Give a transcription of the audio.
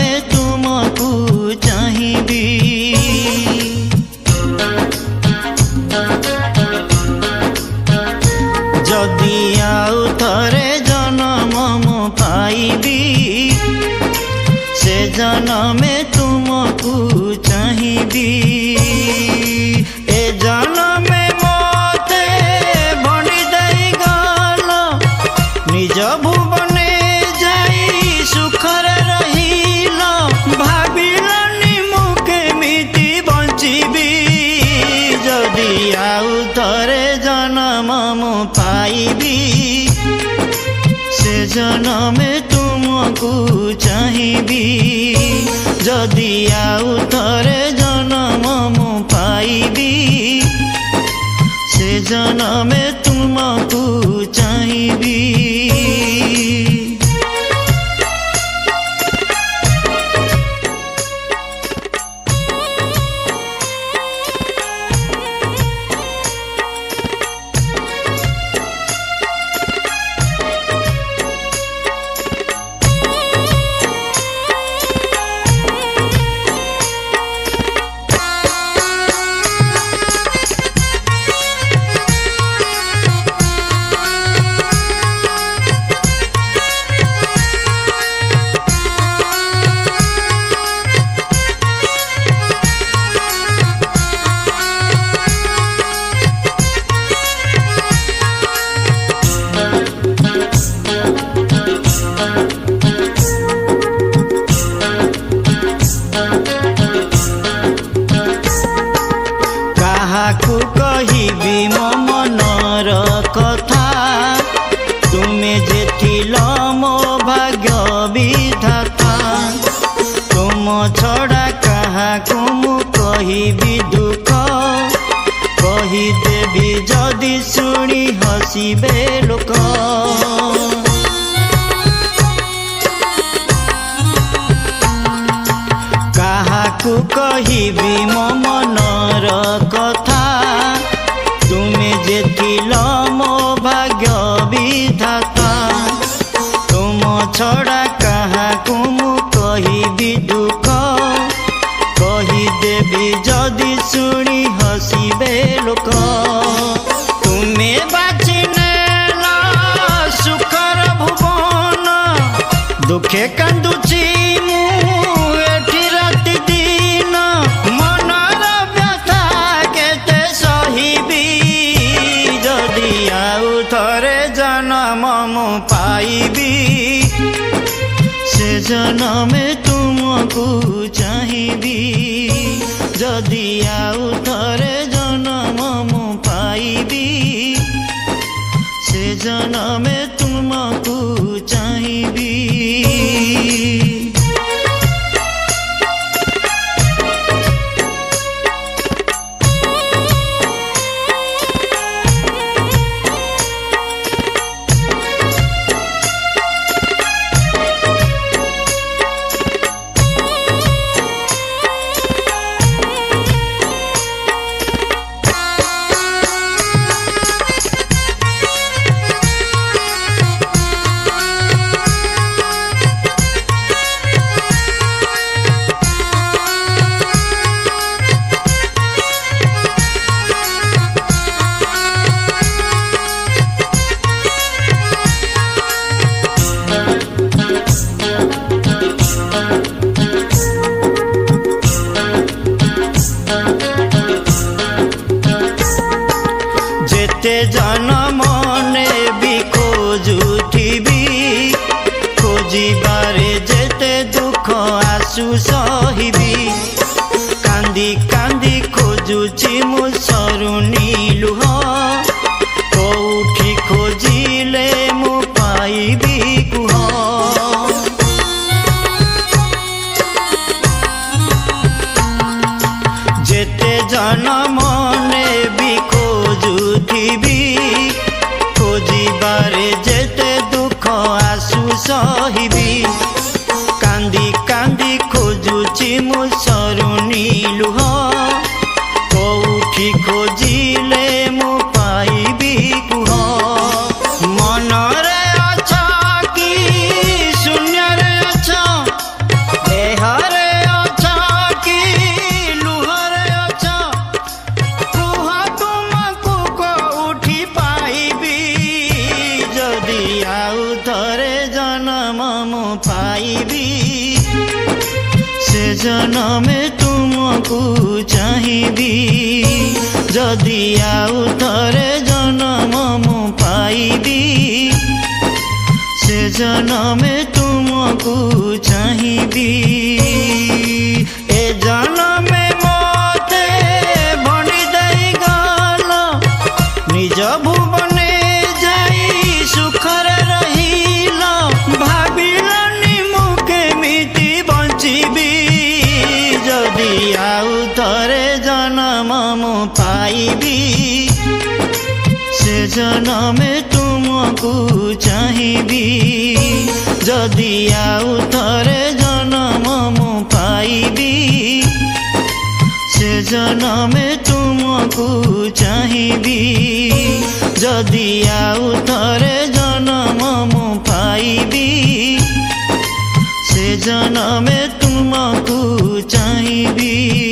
में तुमको चाहिबी जदि आउ थरे जन्म मु पाइबी से जन्म में तुमको चाहिबी ए जन्म में मोते भणी दई गल निज भुवने जाई सुखरे रहिल भाबिलनि मु केमिति बंचिबी जदि आउ थरे जन्म मु पाइबी से जन्म में तुमको चाहिबी जदि आउ थरे जन्म मु पाइबी से जन्म में तुमको चाहिबी काहाकू कहिबी मो मनर कथा तुमे जेथिल मो भाग्य विधाता तुम छड़ा काहाकू मु कहिबी दुख कहिदेबी जदि शुणी हसिबे लोक काहाकू कहिबी मो मनर कथा तुमे जेथिल मो भाग्य विधाता तुम छड़ा काहाकू मु कहिबी दुख कहिदेबी जदि शुणी हसिबे लोक तुमे बाछि नेला सुखर भुवन दुखे कांदुची मु एठी राति दिन मनर व्यथा केते सहिबी जदि आउ थरे जन्म मु पाइबी से जन्म में तुमको चाहिबी जदि आउ थरे जन्म मु पाइबी से जन्म में तुमको चाहिबी जेते जन्म ने भी खोजुथिबी खोजिबारे जेते दुख आसु सहिबी कांदी कांदी खोजुची मु सरुनी लुह कोउठी खोजिले मु पाइबी कुह जेते जन्म ने भी खोजुथिबी खोजिबारे जेते दुख आसु सहिबी कांदी कांदी खोजुची मु सरुनी लुह कोउठी खोजिले मु पाइबी कुह मनरे अछ कि शून्य रे अछ देह देहरे अच्छा कि लुहरे अच्छा कुह तुमको कोउठी पाइबी जदि आउ थरे जन्म मु पाइबी से जन्मे तुमको चाहिबी जदि आउ थरे जन्म मु पाइबी से जन्मे तुमको चाहिबी ए जन्मे मते भणी देई गल निज भुवने जाई सुखरे रहिल भाबिलनि मु केमिति बंचिबी जदि आउ थरे जन्म मु पाइबी से जन्मे तुमको चाहिबी जदि आउ थरे जन्म मु पाइबी से जन्मे तुमको चाहिबी जदि आउ थरे जन्म मु पाइबी से जन्मे तुमको चाहिबी।